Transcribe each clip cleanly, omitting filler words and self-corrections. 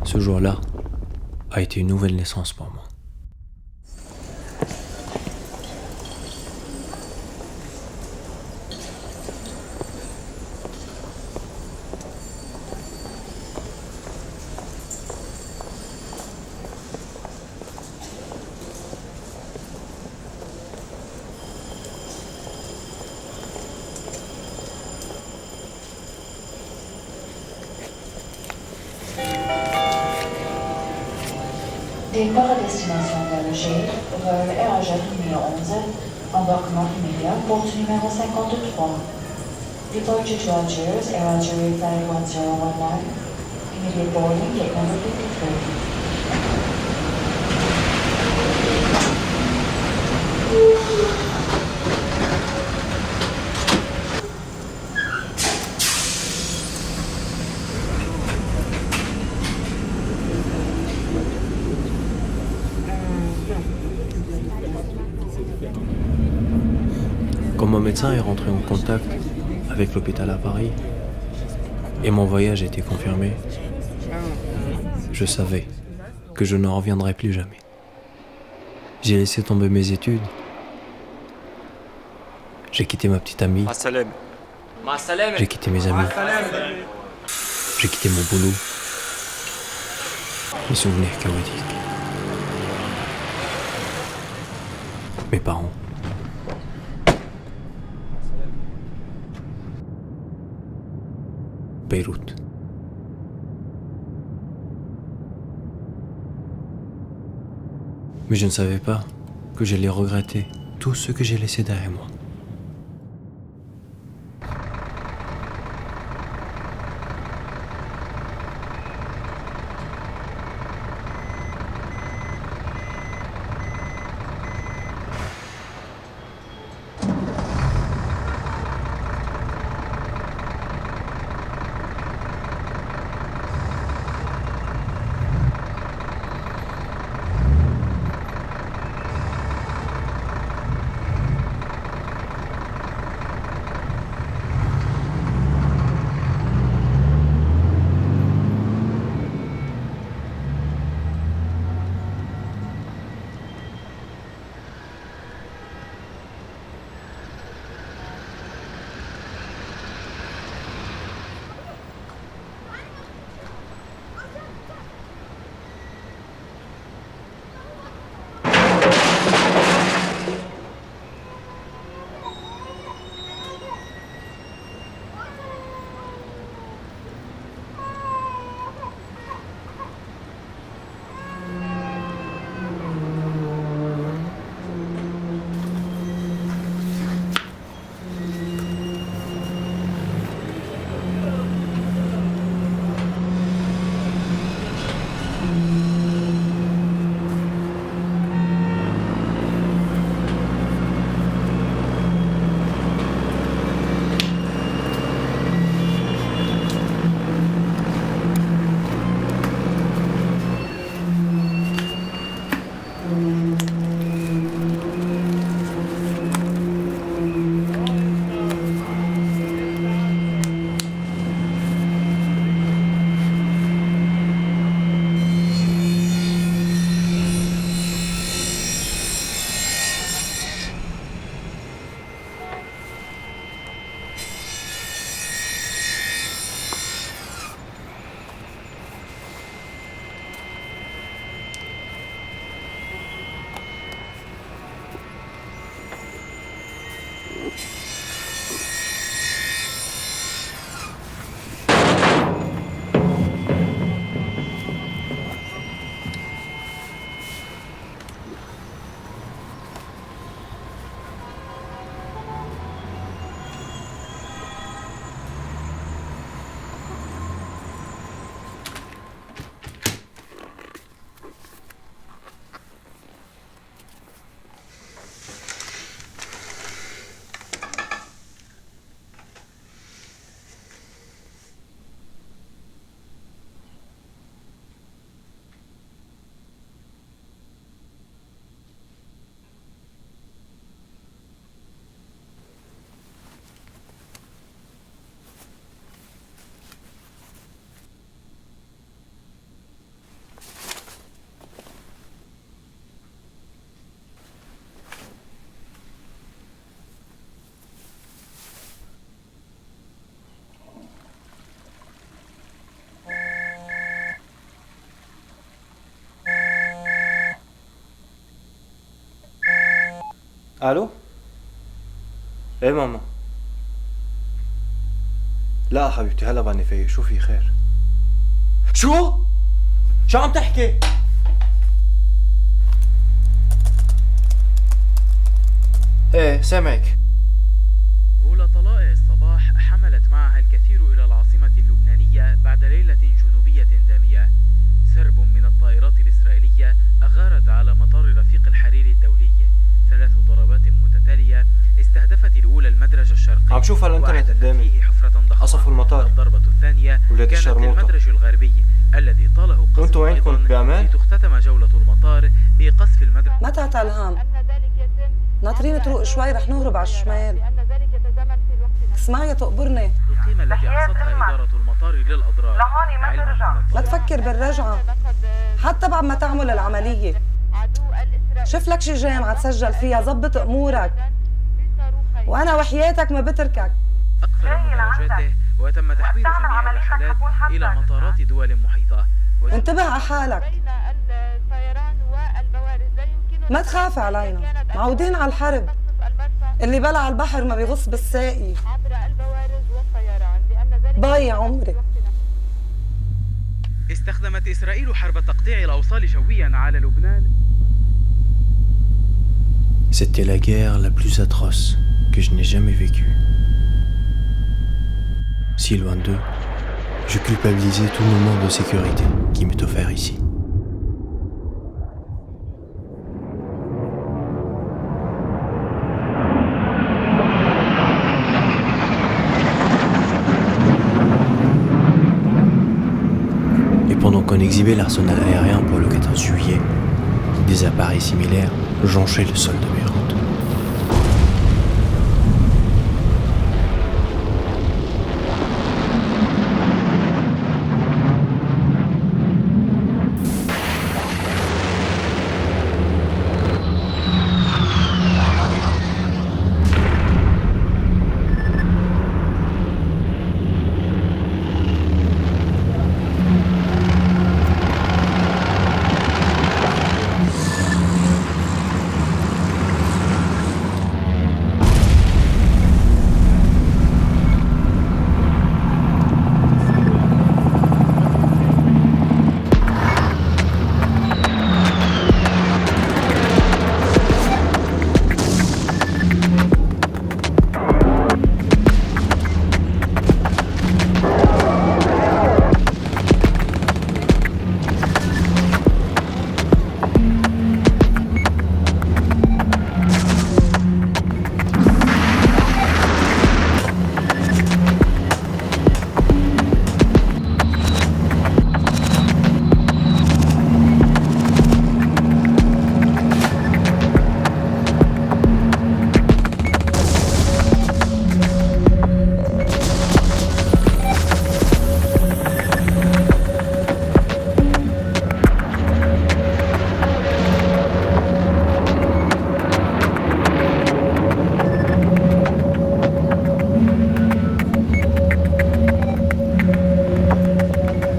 Ce jour-là a été une nouvelle naissance pour moi. Départ à destination d'Alger, vol RHF numéro 11, embarquement immédiat, porte numéro 53. Departure to Algiers, Air Algeria Flight 1019, immediate boarding, gate number 53. Quand mon médecin est rentré en contact avec l'hôpital à Paris et mon voyage a été confirmé, je savais que je ne reviendrai plus jamais. J'ai laissé tomber mes études. J'ai quitté ma petite amie. J'ai quitté mes amis. J'ai quitté mon boulot. Mes souvenirs chaotiques. Mes parents. Beyrouth. Mais je ne savais pas que j'allais regretter tout ce que j'ai laissé derrière moi. الو؟ ايه ماما؟ لا حبيبتي هلا بعدني فايق، شو في خير؟ شو؟ شو عم تحكي؟ ايه سامعك. أولى طلائع الصباح حملت معها الكثير إلى العاصمة اللبنانية بعد ليلة جنوبية دامية. سرب من الطائرات الإسرائيلية أغارت على مطار رفيق الحريري الدولي. 3 ضربات متتالية استهدفت الأولى المدرج الشرقي. عم شوف على الانترنت قدامي فيه حفرة ضخمة. قصفوا المطار. الضربة الثانية كانت للمدرج الغربي الذي طاله قصف وانتوا وينكم بأمان؟ لتختتم جولة المطار بقصف المدرج. ما تعتل الهام، ناطرين طرق شوي رح نهرب على الشمال. اسمعي تقبرني. القيمة التي أحصتها إدارة المطار للأضرار لهون ما ترجع، ما تفكر بالرجعة حتى بعد ما تعمل العملية. شوف لك شي جامعة تسجل فيها، ظبط أمورك وأنا وحياتك ما بتركك. أقفل مدرجاته وتم تحويل جميع الرحلات إلى مطارات دول محيطة. انتبه على حالك، ما تخاف علينا، معودين على الحرب. اللي بلع البحر ما بيغص بالساقي. باي يا عمري. استخدمت إسرائيل حرب تقطيع الأوصال جويا على لبنان. C'était la guerre la plus atroce que je n'ai jamais vécue. Si loin d'eux, je culpabilisais tout moment de sécurité qui m'est offert ici. Et pendant qu'on exhibait l'arsenal aérien pour le 14 juillet, des appareils similaires jonchaient le sol de Beyrouth.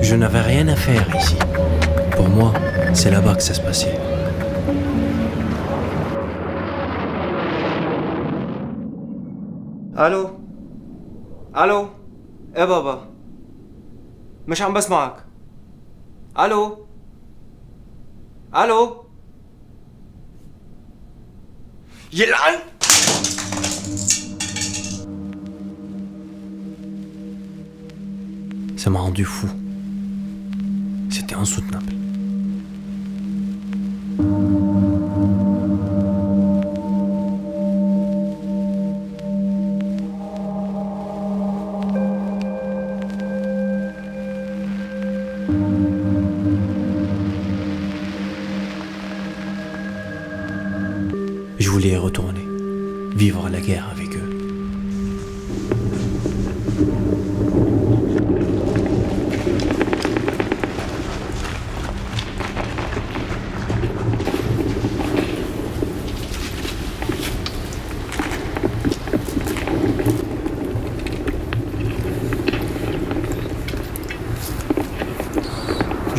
Je n'avais rien à faire ici. Pour moi, c'est là-bas que ça se passait. الو الو ايه بابا مش عم بسمعك. الو الو يلعن. Ça m'a rendu fou. C'était insoutenable. Je voulais y retourner, vivre la guerre avec eux.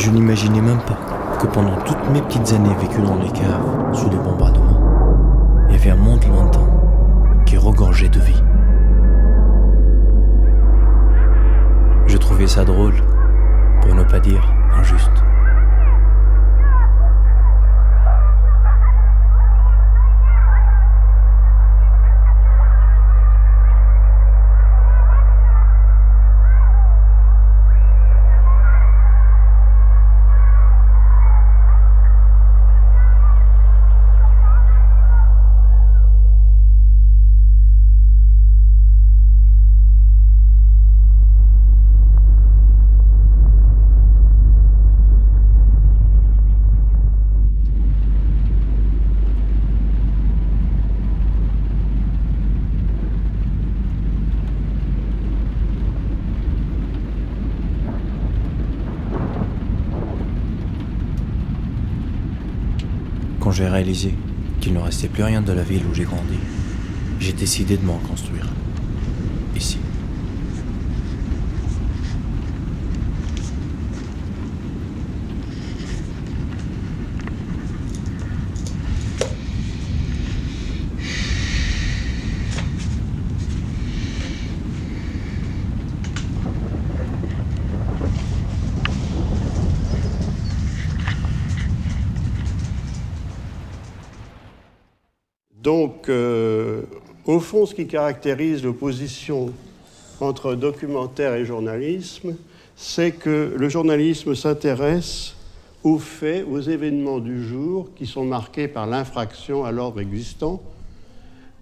Je n'imaginais même pas que pendant toutes mes petites années vécues dans les caves, sous les bombardements, il y avait avait un monde lointain qui regorgeait de vie. Je trouvais ça drôle, pour ne pas dire injuste. Quand j'ai réalisé qu'il ne restait plus rien de la ville où j'ai grandi, j'ai décidé de m'en construire. Ici. Donc, au fond, ce qui caractérise l'opposition entre documentaire et journalisme, c'est que le journalisme s'intéresse aux faits, aux événements du jour qui sont marqués par l'infraction à l'ordre existant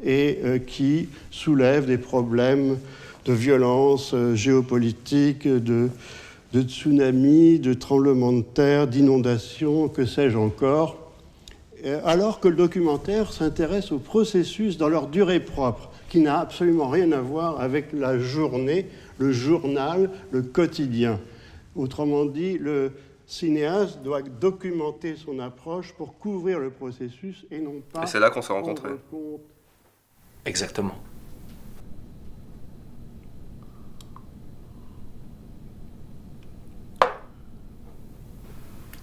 et qui soulèvent des problèmes de violence géopolitique, de tsunamis, de tremblements de terre, d'inondations, que sais-je encore, alors que le documentaire s'intéresse aux processus dans leur durée propre, qui n'a absolument rien à voir avec la journée, le journal, le quotidien. Autrement dit, le cinéaste doit documenter son approche pour couvrir le processus et non pas... Et c'est là qu'on s'est rencontrés. Exactement.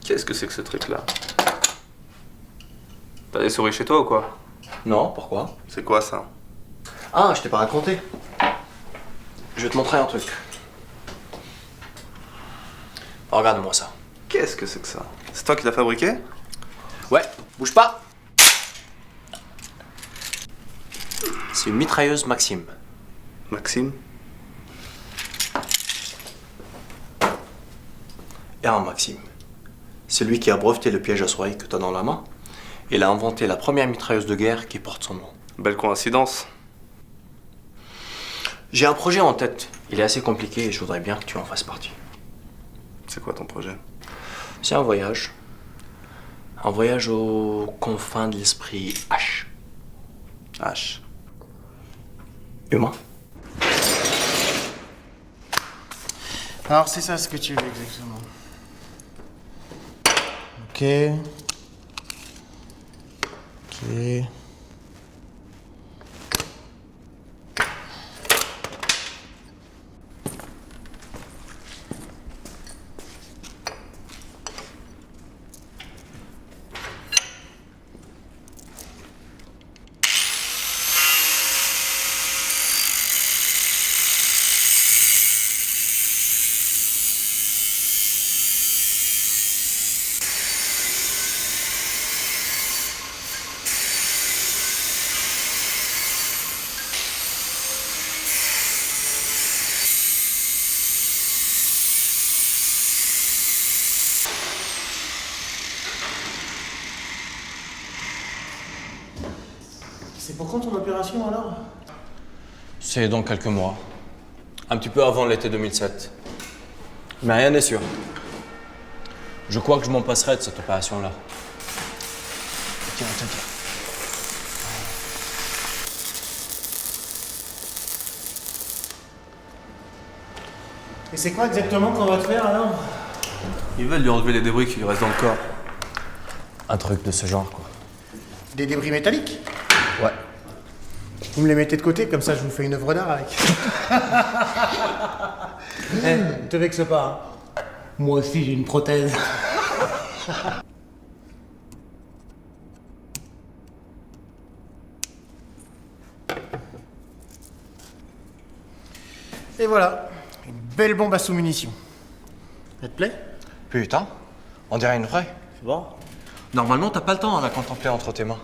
Qu'est-ce que c'est que ce truc-là? T'as des souris chez toi ou quoi? Non, pourquoi? C'est quoi ça? Ah, je t'ai pas raconté. Je vais te montrer un truc. Regarde-moi ça. Qu'est-ce que c'est que ça? C'est toi qui l'as fabriqué? Ouais, bouge pas. C'est une mitrailleuse Maxim. Maxime? Et un Maxim. C'est lui qui a breveté le piège à souris que t'as dans la main. Il a inventé la première mitrailleuse de guerre qui porte son nom. Belle coïncidence. J'ai un projet en tête. Il est assez compliqué et je voudrais bien que tu en fasses partie. C'est quoi ton projet? C'est un voyage. Un voyage aux confins de l'esprit H. H. Humain. Alors c'est ça ce que tu veux exactement. Ok. Ok. C'est pour quand ton opération alors? C'est dans quelques mois. Un petit peu avant l'été 2007. Mais rien n'est sûr. Je crois que je m'en passerai de cette opération-là. Tiens. Et c'est quoi exactement qu'on va te faire alors? Ils veulent lui enlever les débris qui lui restent dans le corps. Un truc de ce genre, quoi. Des débris métalliques? Ouais. Vous me les mettez de côté, comme ça je vous fais une œuvre d'art avec. Te vexe pas, hein. Moi aussi j'ai une prothèse. Et voilà, une belle bombe à sous-munitions. Ça te plaît? Putain, on dirait une vraie. C'est bon. Normalement, t'as pas le temps à la contempler entre tes mains.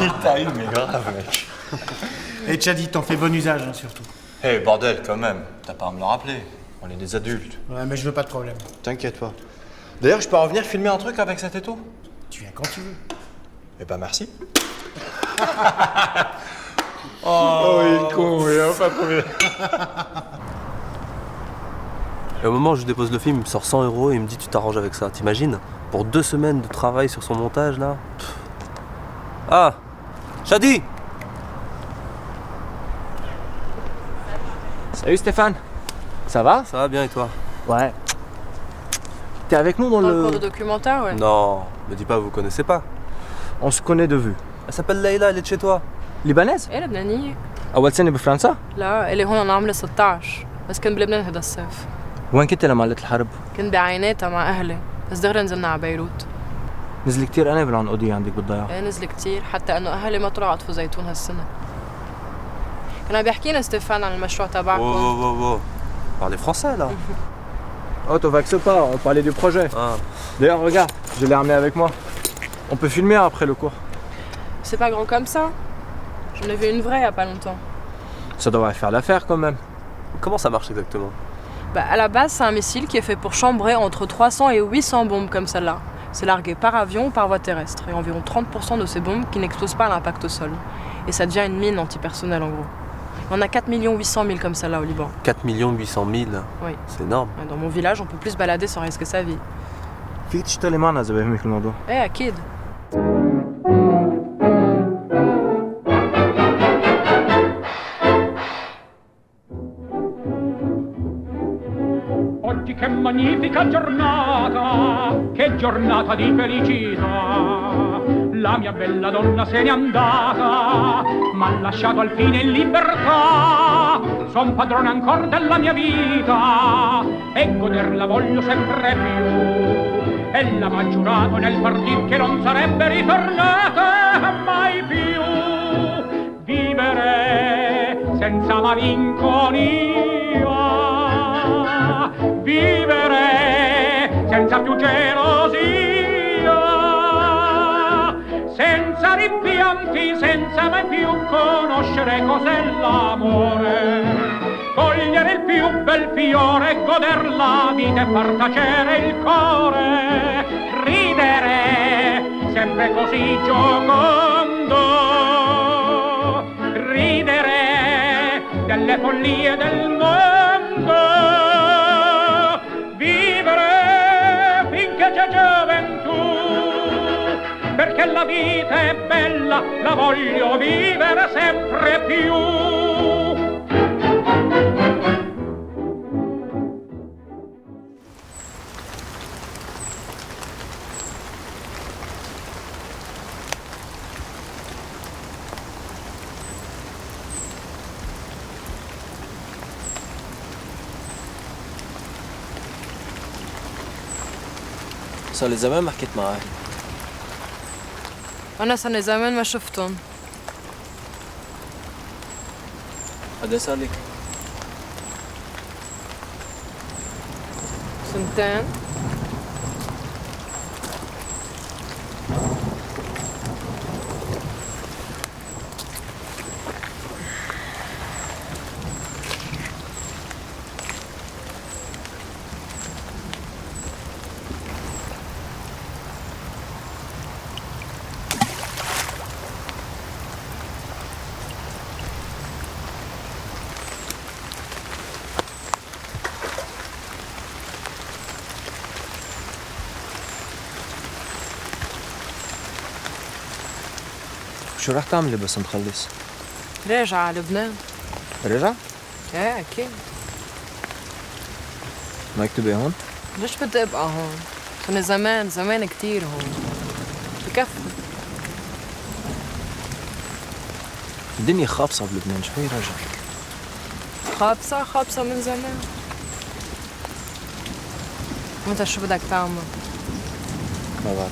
Il t'a eu, mais grave, mec. Et Tchadi, t'en fais bon usage, hein, surtout. Hé, bordel, quand même. T'as pas à me le rappeler. On est des adultes. Ouais, mais je veux pas de problème. T'inquiète pas. D'ailleurs, je peux revenir filmer un truc avec cet étau? Tu viens quand tu veux. Eh ben, merci. Oh, il est con, il a pas trouvé. Et au moment où je dépose le film, il me sort 100 € et il me dit tu t'arranges avec ça. T'imagines? Pour 2 semaines de travail sur son montage là. Pff. Ah, Shadi. Salut Stéphane. Ça va? Ça va bien et toi? Ouais. T'es avec nous dans le cours de documentaire, ouais. Non, me dis pas vous connaissez pas. On se connaît de vue. Elle s'appelle Leïla, elle est de chez toi. لبنانية؟ ايه لبنانية. أول سنة بفرنسا؟ لا إلي هون أنا عاملة 16 بس كنت بلبنان هذا الصيف. وين كنت لما قلت الحرب؟ كنت بعيناتها مع أهلي بس دغري نزلنا على بيروت. نزل كتير قنابل عن قضية عندك بالضيعة. ايه نزل كتير حتى إنه أهلي ما طلعوا عطفوا زيتون هالسنة. كان عم بيحكينا ستيفان عن المشروع تبعكم. Wow. Parlez français là. Oh, t'en vexes pas, on parlait du projet. Ah. D'ailleurs, regarde, je l'ai ramené avec moi. On peut filmer après le cours. C'est pas gros comme ça. J'en ai vu une vraie il y a pas longtemps. Ça devrait faire l'affaire quand même. Comment ça marche exactement? Bah, à la base, c'est un missile qui est fait pour chambrer entre 300 et 800 bombes comme celle-là. C'est largué par avion ou par voie terrestre. Et environ 30% de ces bombes qui n'explosent pas à l'impact au sol. Et ça devient une mine antipersonnelle en gros. On a 4 800 000 comme celle-là au Liban. 4 800 000. Oui. C'est énorme. Dans mon village, on peut plus se balader sans risquer sa vie. فيك تشتغلي معنا إذا بيهمك الموضوع. ايه أكيد. Oggi che magnifica giornata, che giornata di felicità. La mia bella donna se n'è andata, m'ha lasciato al fine in libertà. Son padrone ancor della mia vita e goderla voglio sempre più. Ella m'ha giurato nel partir che non sarebbe ritornata mai più. Vivere senza malinconia, vivere senza più gelosia, senza rimpianti, senza mai più conoscere cos'è l'amore, cogliere il più bel fiore, goder la vita e far tacere il cuore, ridere sempre così giocondo, ridere delle follie del mondo, vivere finché c'è gioventù, perché la vita è bella, la voglio vivere sempre più. صار لي زمان ما حكيت مع أهلي. أنا صار لي زمان ما شفتهم. قد صار لك؟ سنتين. شو رح تعملي بس نخلص؟ راجعة على لبنان. رجع؟ ايه أكيد. ما يكتبي هون؟ ليش بدي أبقى هون؟ صار لي زمان كتير هون. بكفي. الدنيا خابصة بلبنان، شوي رجع. خابصة من زمان. وانت شو بدك تعمل؟ ما بعرف.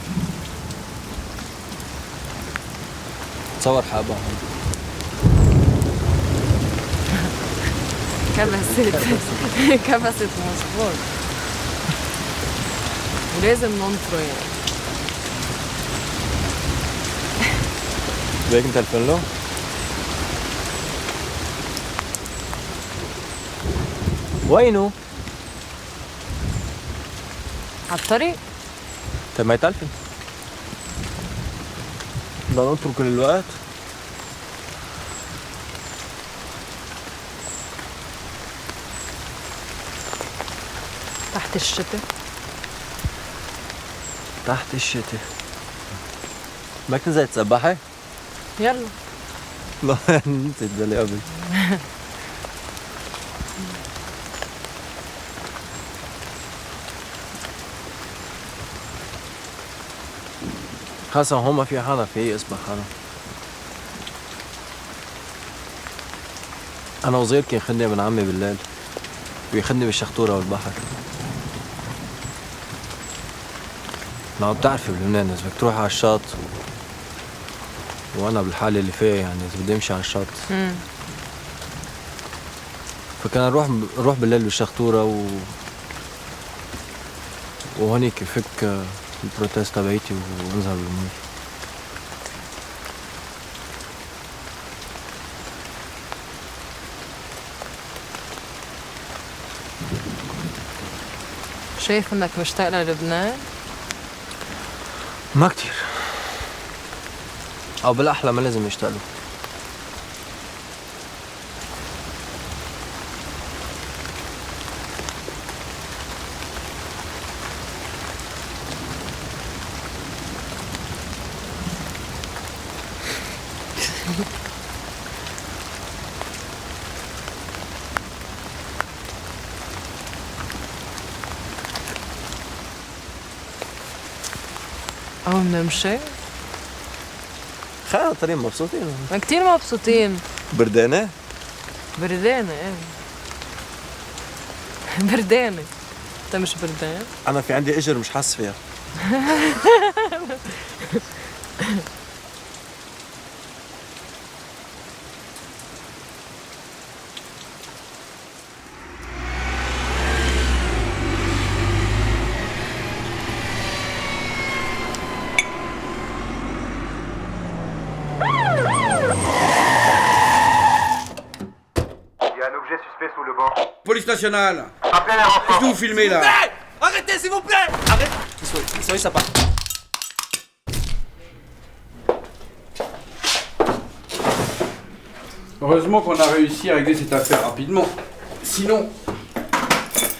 تصور حابة هون. كبست مظبوط ولازم ننطره يعني. بدك انت الفنلو؟ وينه؟ على الطريق. طيب ما يتلفن. بدنا نترك كل الوقت. تحت الشتاء. تحت الشتاء. بدك تنزل تسبحي؟ يلا. لا نسيت بالي قبل. خاصة هون ما في حدا في اسبح أنا وصغير كان ياخدني ابن عمي بالليل وياخدني بالشخطورة والبحر. ما بتعرفي بلبنان إذا بدك تروح على الشط وأنا بالحالة اللي فيها يعني إذا بدي أمشي على الشط فكان أروح بالليل بالشخطورة وهونيك فك البروتيز تبعيتي وانزل بالمي. شايف انك مشتاق للبنان؟ ما كتير او بالاحلى ما لازم يشتاق له. أول ما نمشي خير الطريق مبسوطين كتير مبسوطين. بردانة؟ بردانة ايه بردانة. انت مش بردان؟ أنا في عندي إجر مش حاسس فيها. Police nationale. Qu'est-ce que vous filmez là? Arrêtez s'il vous plaît. Arrête. Soyez sympa. Heureusement qu'on a réussi à régler cette affaire rapidement. Sinon,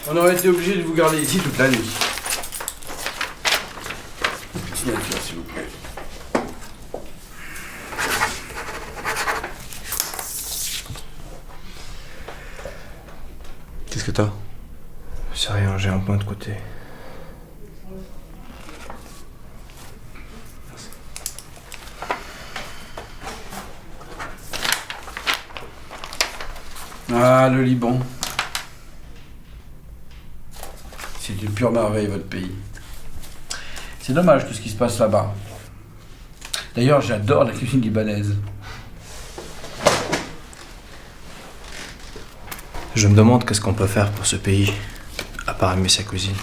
on aurait été obligé de vous garder ici toute la nuit. Signature s'il vous plaît. Qu'est-ce que t'as? C'est rien, j'ai un point de côté. Ah, le Liban. C'est une pure merveille, votre pays. C'est dommage tout ce qui se passe là-bas. D'ailleurs, j'adore la cuisine libanaise. Je me demande qu'est-ce qu'on peut faire pour ce pays, à part aimer sa cuisine.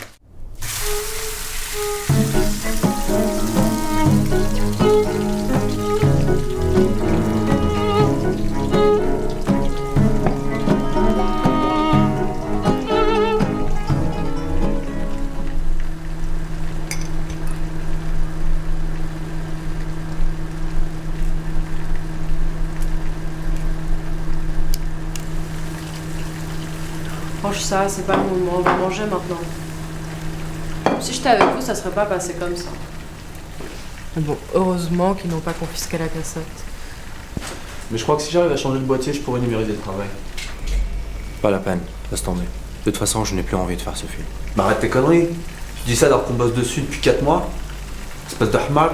Franche ça, c'est pas le moment, on va manger maintenant. Si j'étais avec vous, ça serait pas passé comme ça. Mais bon, heureusement qu'ils n'ont pas confisqué la cassette. Mais je crois que si j'arrive à changer de boîtier, je pourrais numériser le travail. Pas la peine, laisse tomber. De toute façon, je n'ai plus envie de faire ce film. Bah arrête tes conneries. Tu dis ça alors qu'on bosse dessus depuis 4 mois. Espèce de hamar.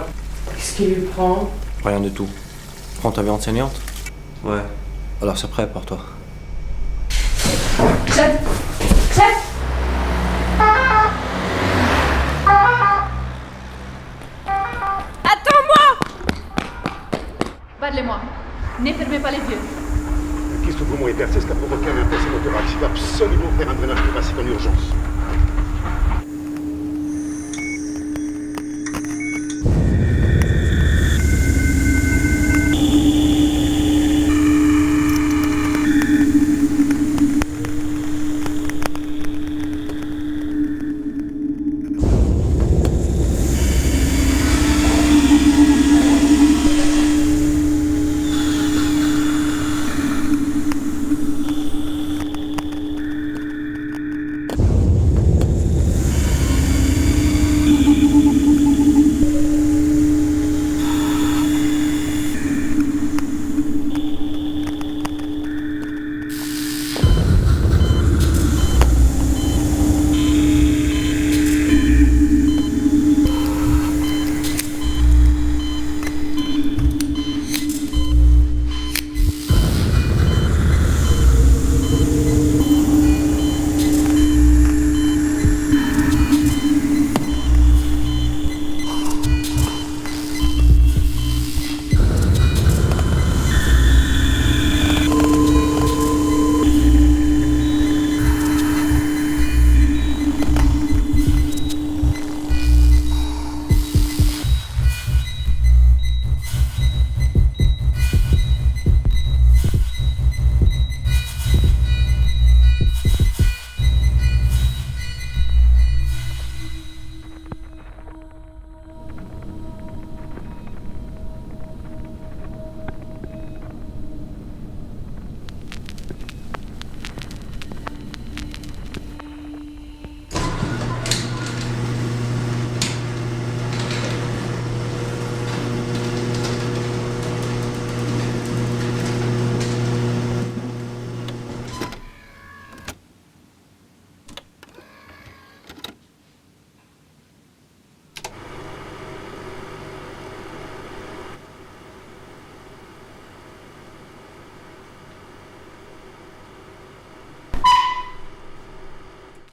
Qu'est-ce qu'il lui prend? Rien du tout. Prends ta vie enseignante? Ouais. Alors c'est prêt pour toi. Chef! Chef! Attends-moi! Parlez-moi. Ne fermez pas les yeux. Questo fumo è terza scappato che aveva perso thorax. Il faut absolument faire un drainage thoracique en urgence.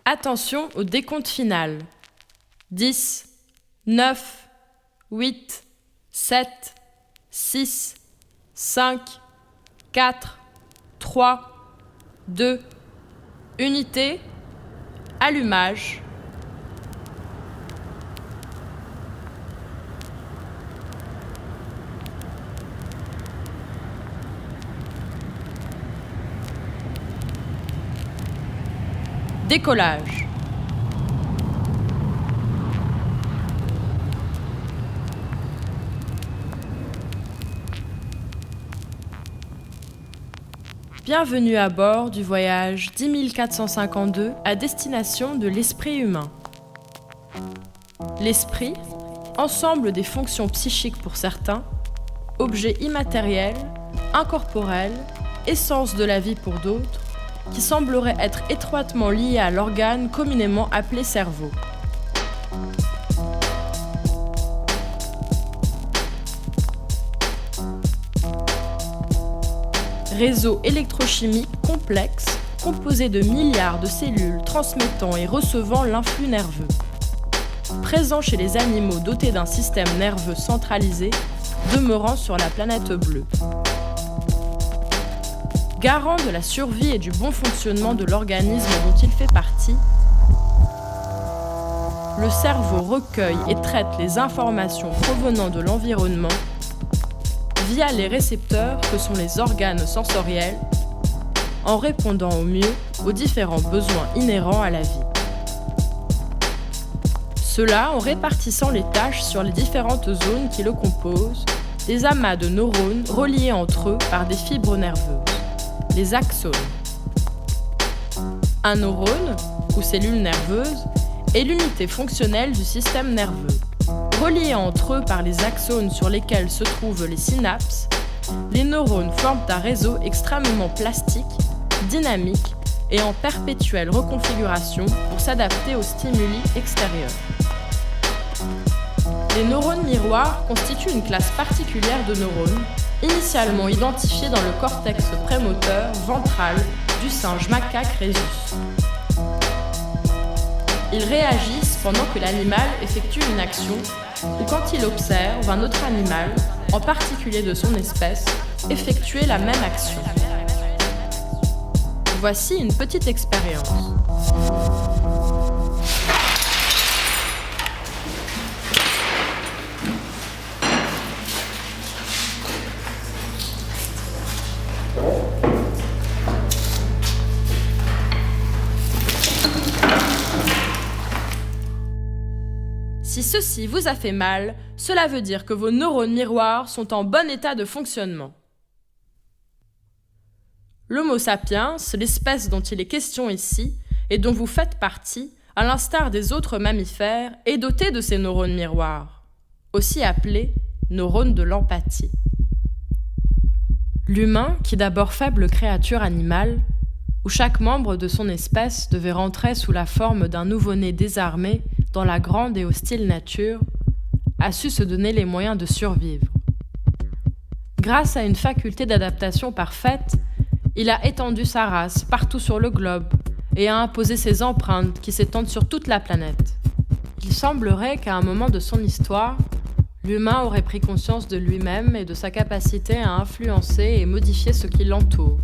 Attention au décompte final. 10, 9, 8, 7, 6, 5, 4, 3, 2, unité, allumage. Décollage. Bienvenue à bord du voyage 10452 à destination de l'esprit humain. L'esprit, ensemble des fonctions psychiques pour certains, objet immatériel, incorporel, essence de la vie pour d'autres, qui semblerait être étroitement lié à l'organe communément appelé cerveau. Réseau électrochimique complexe, composé de milliards de cellules transmettant et recevant l'influx nerveux. Présent chez les animaux dotés d'un système nerveux centralisé, demeurant sur la planète bleue. Garant de la survie et du bon fonctionnement de l'organisme dont il fait partie, le cerveau recueille et traite les informations provenant de l'environnement via les récepteurs que sont les organes sensoriels, en répondant au mieux aux différents besoins inhérents à la vie. Cela en répartissant les tâches sur les différentes zones qui le composent, des amas de neurones reliés entre eux par des fibres nerveuses. Les axones. Un neurone, ou cellule nerveuse, est l'unité fonctionnelle du système nerveux. Reliés entre eux par les axones sur lesquels se trouvent les synapses, les neurones forment un réseau extrêmement plastique, dynamique et en perpétuelle reconfiguration pour s'adapter aux stimuli extérieurs. Les neurones miroirs constituent une classe particulière de neurones, initialement identifiés dans le cortex prémoteur ventral du singe macaque rhésus. Ils réagissent pendant que l'animal effectue une action ou quand il observe un autre animal, en particulier de son espèce, effectuer la même action. Voici une petite expérience. Si ceci vous a fait mal, cela veut dire que vos neurones miroirs sont en bon état de fonctionnement. L'Homo sapiens, l'espèce dont il est question ici, et dont vous faites partie, à l'instar des autres mammifères, est doté de ces neurones miroirs, aussi appelés neurones de l'empathie. L'humain, qui d'abord faible créature animale, où chaque membre de son espèce devait rentrer sous la forme d'un nouveau-né désarmé dans la grande et hostile nature, a su se donner les moyens de survivre. Grâce à une faculté d'adaptation parfaite, il a étendu sa race partout sur le globe et a imposé ses empreintes qui s'étendent sur toute la planète. Il semblerait qu'à un moment de son histoire, l'humain aurait pris conscience de lui-même et de sa capacité à influencer et modifier ce qui l'entoure.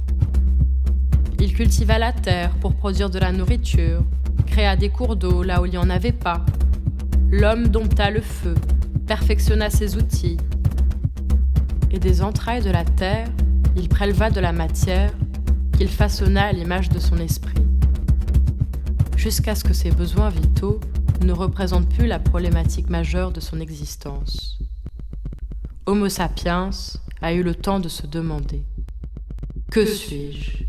Il cultiva la terre pour produire de la nourriture, créa des cours d'eau là où il n'y en avait pas. L'homme dompta le feu, perfectionna ses outils. Et des entrailles de la terre, il préleva de la matière qu'il façonna à l'image de son esprit. Jusqu'à ce que ses besoins vitaux ne représentent plus la problématique majeure de son existence. Homo sapiens a eu le temps de se demander « Que suis-je »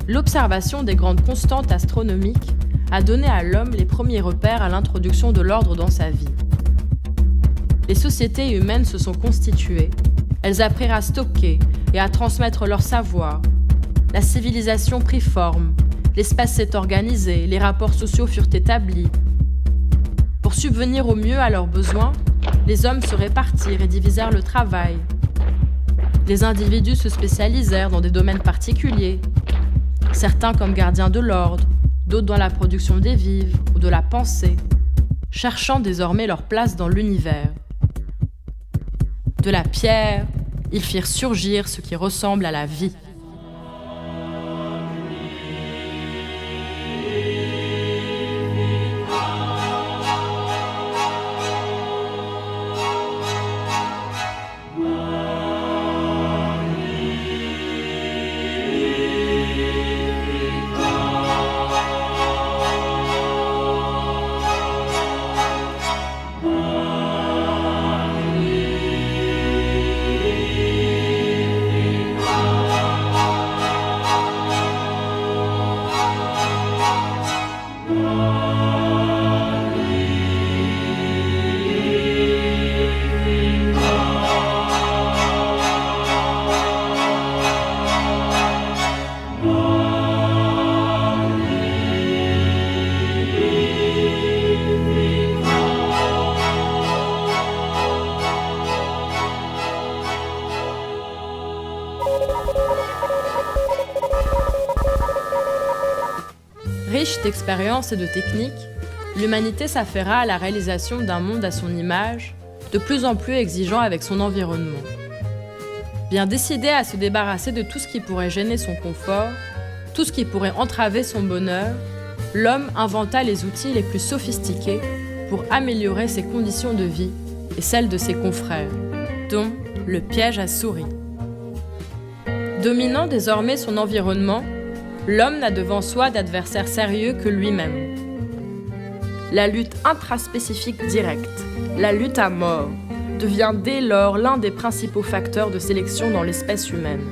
L'observation des grandes constantes astronomiques a donné à l'homme les premiers repères à l'introduction de l'ordre dans sa vie. Les sociétés humaines se sont constituées, elles apprirent à stocker et à transmettre leur savoir. La civilisation prit forme, l'espace s'est organisé, les rapports sociaux furent établis. Pour subvenir au mieux à leurs besoins, les hommes se répartirent et divisèrent le travail. Les individus se spécialisèrent dans des domaines particuliers, certains comme gardiens de l'ordre, d'autres dans la production des vivres ou de la pensée, cherchant désormais leur place dans l'univers. De la pierre, ils firent surgir ce qui ressemble à la vie. Riche d'expériences et de techniques, l'humanité s'affaira à la réalisation d'un monde à son image, de plus en plus exigeant avec son environnement. Bien décidé à se débarrasser de tout ce qui pourrait gêner son confort, tout ce qui pourrait entraver son bonheur, l'homme inventa les outils les plus sophistiqués pour améliorer ses conditions de vie et celles de ses confrères, dont le piège à souris. Dominant désormais son environnement, l'homme n'a devant soi d'adversaire sérieux que lui-même. La lutte intraspécifique directe, la lutte à mort, devient dès lors l'un des principaux facteurs de sélection dans l'espèce humaine.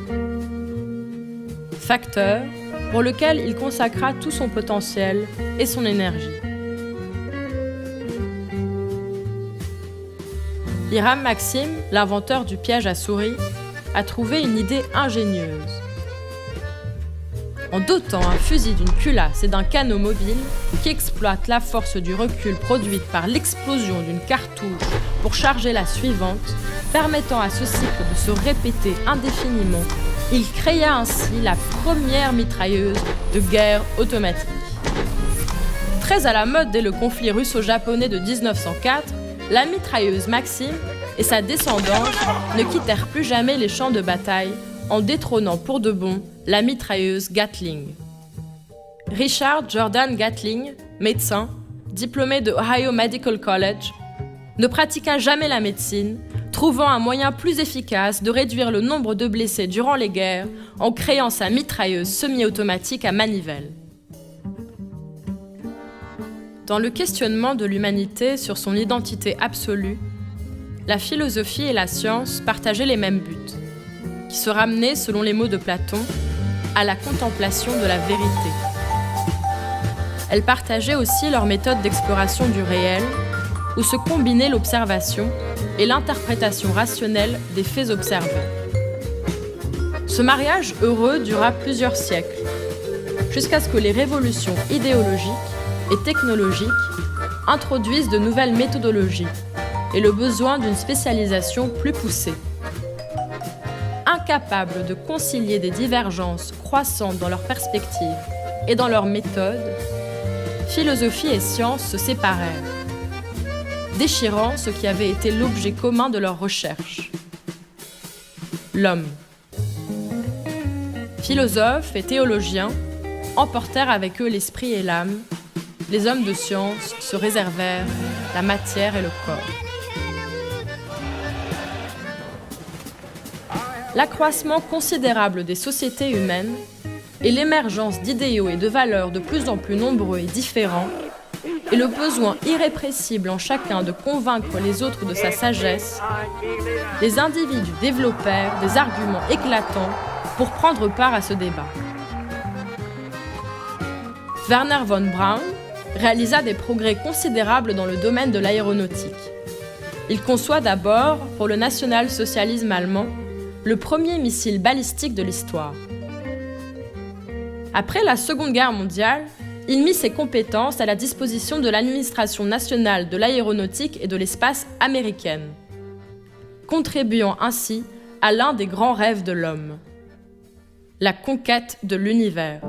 Facteur pour lequel il consacra tout son potentiel et son énergie. Hiram Maxim, l'inventeur du piège à souris, a trouvé une idée ingénieuse. En dotant un fusil d'une culasse et d'un canot mobile qui exploite la force du recul produite par l'explosion d'une cartouche pour charger la suivante, permettant à ce cycle de se répéter indéfiniment, il créa ainsi la première mitrailleuse de guerre automatique. Très à la mode dès le conflit russo-japonais de 1904, la mitrailleuse Maxim et sa descendance ne quittèrent plus jamais les champs de bataille en détrônant pour de bon la mitrailleuse Gatling. Richard Jordan Gatling, médecin, diplômé de Ohio Medical College, ne pratiqua jamais la médecine, trouvant un moyen plus efficace de réduire le nombre de blessés durant les guerres en créant sa mitrailleuse semi-automatique à manivelle. Dans le questionnement de l'humanité sur son identité absolue, la philosophie et la science partageaient les mêmes buts, qui se ramenaient, selon les mots de Platon, à la contemplation de la vérité. Elles partageaient aussi leur méthode d'exploration du réel, où se combinait l'observation et l'interprétation rationnelle des faits observés. Ce mariage heureux dura plusieurs siècles, jusqu'à ce que les révolutions idéologiques et technologiques introduisent de nouvelles méthodologies et le besoin d'une spécialisation plus poussée. Incapables de concilier des divergences croissantes dans leurs perspectives et dans leurs méthodes, philosophie et science se séparèrent, déchirant ce qui avait été l'objet commun de leurs recherches. L'homme. Philosophes et théologiens emportèrent avec eux l'esprit et l'âme. Les hommes de science se réservèrent la matière et le corps. L'accroissement considérable des sociétés humaines et l'émergence d'idéaux et de valeurs de plus en plus nombreux et différents et le besoin irrépressible en chacun de convaincre les autres de sa sagesse, les individus développèrent des arguments éclatants pour prendre part à ce débat. Werner von Braun réalisa des progrès considérables dans le domaine de l'aéronautique. Il conçoit d'abord, pour le national-socialisme allemand, le premier missile balistique de l'histoire. Après la Seconde Guerre mondiale, il mit ses compétences à la disposition de l'administration nationale de l'aéronautique et de l'espace américaine, contribuant ainsi à l'un des grands rêves de l'homme, la conquête de l'univers.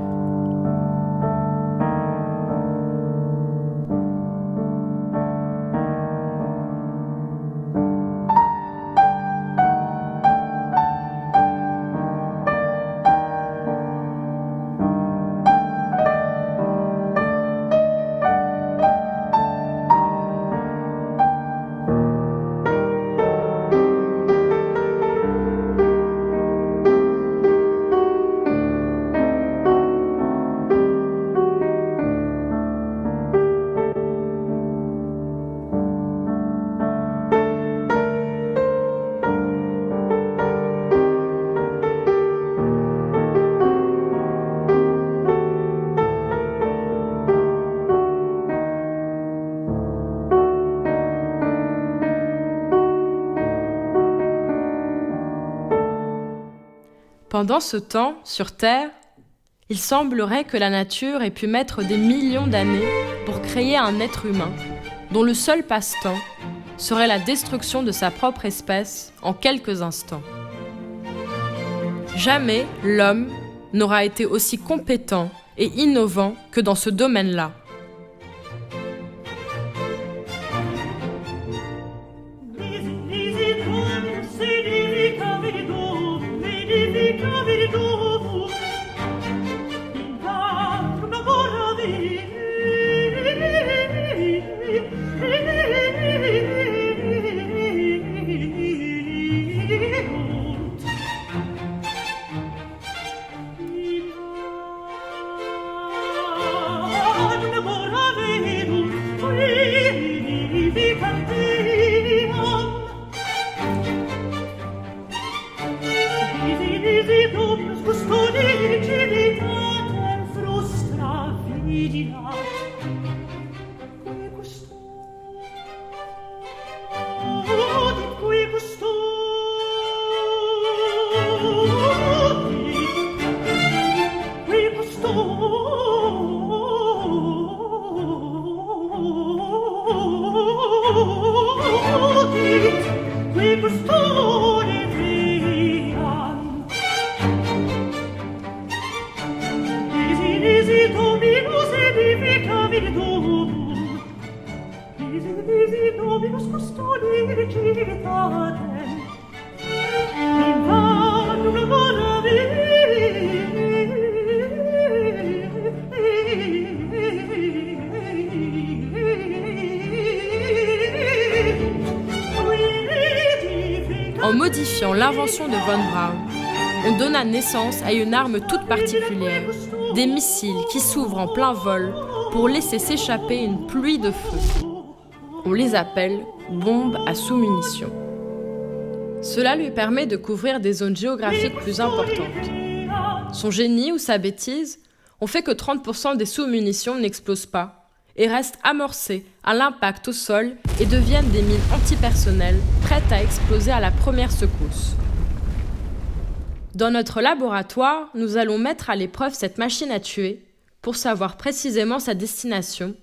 Pendant ce temps, sur Terre, il semblerait que la nature ait pu mettre des millions d'années pour créer un être humain, dont le seul passe-temps serait la destruction de sa propre espèce en quelques instants. Jamais l'homme n'aura été aussi compétent et innovant que dans ce domaine-là. In En modifiant l'invention de von Braun, on donna naissance à une arme toute particulière, des missiles qui s'ouvrent en plein vol pour laisser s'échapper une pluie de feu. On les appelle bombes à sous-munitions. Cela lui permet de couvrir des zones géographiques plus importantes. Son génie ou sa bêtise ont fait que 30% des sous-munitions n'explosent pas et restent amorcées à l'impact au sol et deviennent des mines antipersonnelles prêtes à exploser à la première secousse. Dans notre laboratoire, nous allons mettre à l'épreuve cette machine à tuer pour savoir précisément sa destination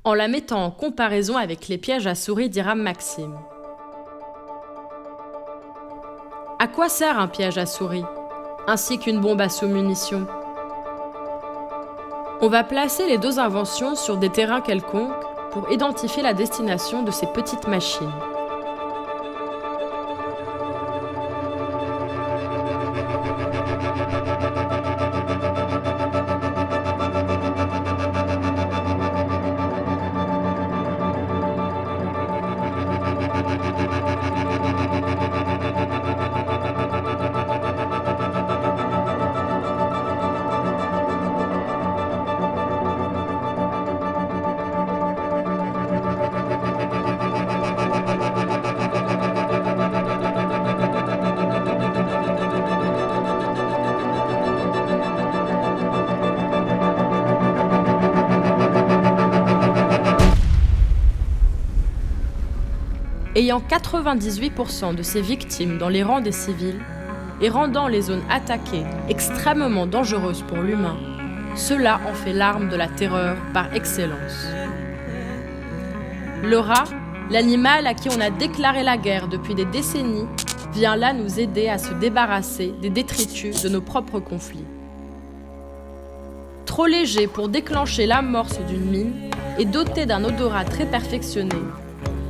en la mettant en comparaison avec les pièges à souris d'Hiram Maxim. À quoi sert un piège à souris, ainsi qu'une bombe à sous-munitions ? On va placer les deux inventions sur des terrains quelconques pour identifier la destination de ces petites machines. Ayant 98% de ses victimes dans les rangs des civils et rendant les zones attaquées extrêmement dangereuses pour l'humain, cela en fait l'arme de la terreur par excellence. Le rat, l'animal à qui on a déclaré la guerre depuis des décennies, vient là nous aider à se débarrasser des détritus de nos propres conflits. Trop léger pour déclencher l'amorce d'une mine et doté d'un odorat très perfectionné,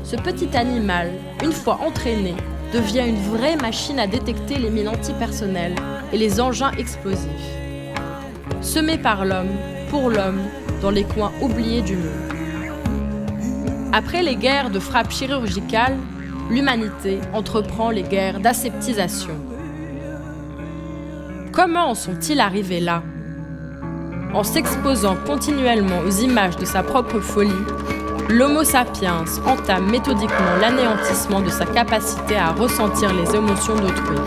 ce petit animal, une fois entraîné, devient une vraie machine à détecter les mines antipersonnelles et les engins explosifs. Semé par l'homme, pour l'homme, dans les coins oubliés du monde. Après les guerres de frappe chirurgicale, l'humanité entreprend les guerres d'aseptisation. Comment en sont-ils arrivés là ? En s'exposant continuellement aux images de sa propre folie, l'Homo sapiens entame méthodiquement l'anéantissement de sa capacité à ressentir les émotions d'autrui.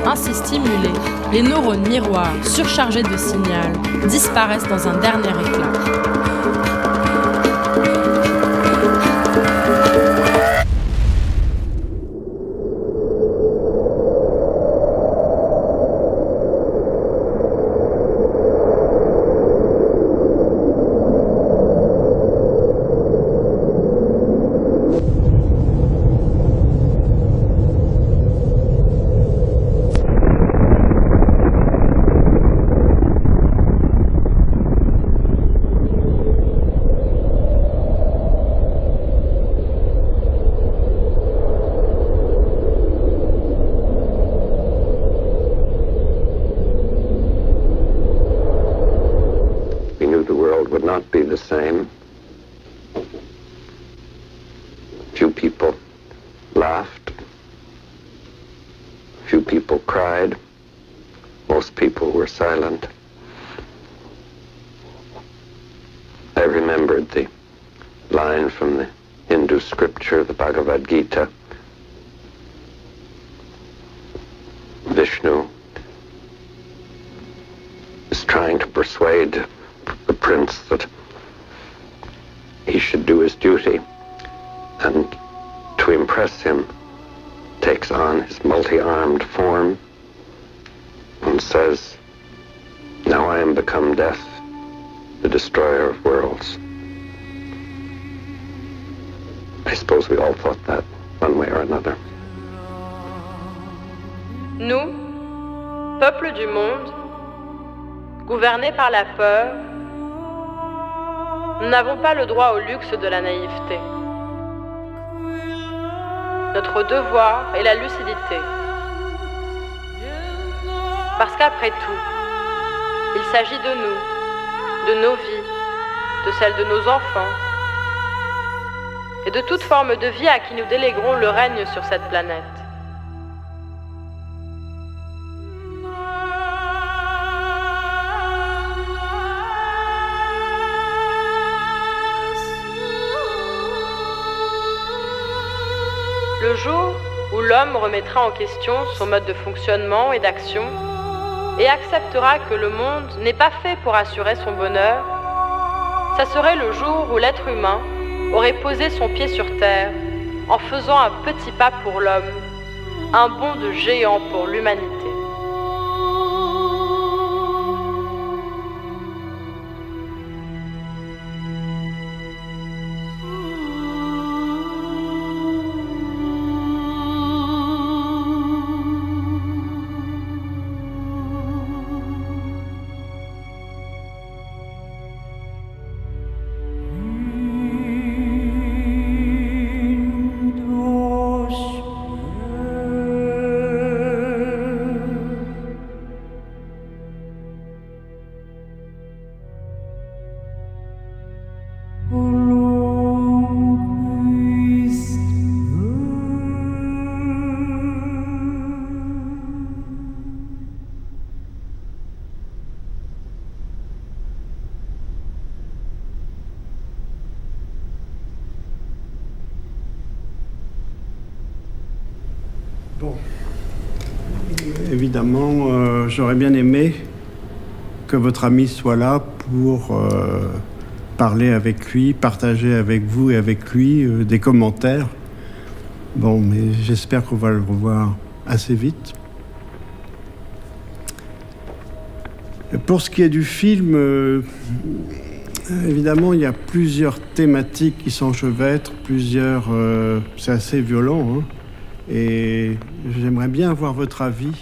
Ainsi stimulés, les neurones miroirs, surchargés de signal, disparaissent dans un dernier éclat. Same. Few people laughed. Few people cried. Most people were silent. I remembered the line from the Hindu scripture, the Bhagavad Gita. Vishnu is trying to persuade the prince that he should do his duty, and to impress him takes on his multi-armed form and says, "Now I am become death, the destroyer of worlds." I suppose we all thought that one way or another. Nous, peuple du monde, gouvernés par la peur, nous n'avons pas le droit au luxe de la naïveté. Notre devoir est la lucidité. Parce qu'après tout, il s'agit de nous, de nos vies, de celles de nos enfants, et de toute forme de vie à qui nous déléguerons le règne sur cette planète. Le jour où l'homme remettra en question son mode de fonctionnement et d'action et acceptera que le monde n'est pas fait pour assurer son bonheur, ça serait le jour où l'être humain aurait posé son pied sur terre en faisant un petit pas pour l'homme, un bond de géant pour l'humanité. Bon. Évidemment, j'aurais bien aimé que votre ami soit là pour parler avec lui, partager avec vous et avec lui des commentaires. Bon, mais j'espère qu'on va le revoir assez vite. Pour ce qui est du film, évidemment, il y a plusieurs thématiques qui s'enchevêtrent, c'est assez violent, hein. Et j'aimerais bien avoir votre avis